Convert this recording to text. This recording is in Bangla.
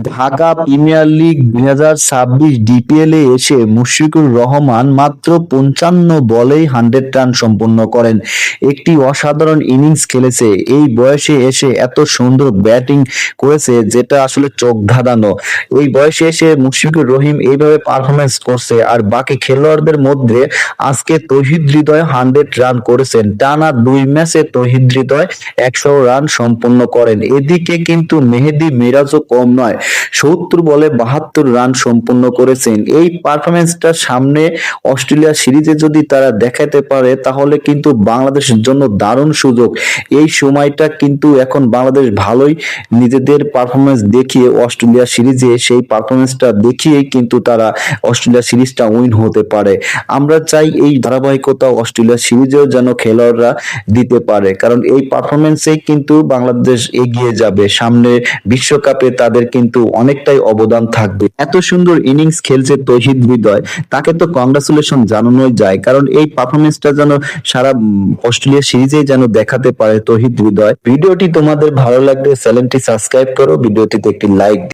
ঢাকা প্রিমিয়ার লিগ 2026 ডিপিএল এ এসে মুশফিকুর রহমান মাত্র 55 বলেই 100 রান সম্পন্ন করেন। একটি অসাধারণ ইনিংস খেলেছে। এই বয়সে এসে এত সুন্দর ব্যাটিং করেছে যেটা আসলে চোখ ধাঁধানো। এই বয়সে এসে মুশফিকুর রহিম এইভাবে পারফরমেন্স করছে, আর বাকি খেলোয়াড়দের মধ্যে আজকে তৌহিদ হৃদয় 100 রান করেছেন। টানা 2 ম্যাচে তৌহিদ হৃদয় 100 রান সম্পন্ন করেন। এদিকে কিন্তু মেহেদী মিরাজও কম নয়, 70 বলে 72 রান সম্পন্ন করেছেন। এই পারফরমেন্সটা সামনে অস্ট্রেলিয়া সিরিজে যদি তারা দেখাতে পারে তাহলে কিন্তু বাংলাদেশের জন্য দারুণ সুযোগ। এই সময়টা কিন্তু এখন বাংলাদেশ ভালোই নিজেদের পারফরমেন্স দেখিয়ে অস্ট্রেলিয়া সিরিজে সেই পারফরমেন্সটা দেখিয়েই কিন্তু তারা অস্ট্রেলিয়া সিরিজটা উইন হতে পারে। আমরা চাই এই ধারাবাহিকতা অস্ট্রেলিয়া সিরিজেও যেন খেলোয়াড়রা দিতে পারে, কারণ এই পারফরমেন্সেই কিন্তু বাংলাদেশ এগিয়ে যাবে। সামনে বিশ্বকাপে তাদের কিন্তু অনেকটাই অবদান থাকবে। এত সুন্দর ইনিংস খেলছে তৌহিদ হৃদয়, তাকে তো কংগ্রাচুলেশন জানানোই যায়, কারণ এই পারফরমেন্সটা যেন সারা অস্ট্রেলিয়া সিরিজে যেন দেখাতে পারে তৌহিদ হৃদয়। ভিডিওটি তোমাদের ভালো লাগলে চ্যানেলটি সাবস্ক্রাইব করো, ভিডিওটিতে একটি লাইক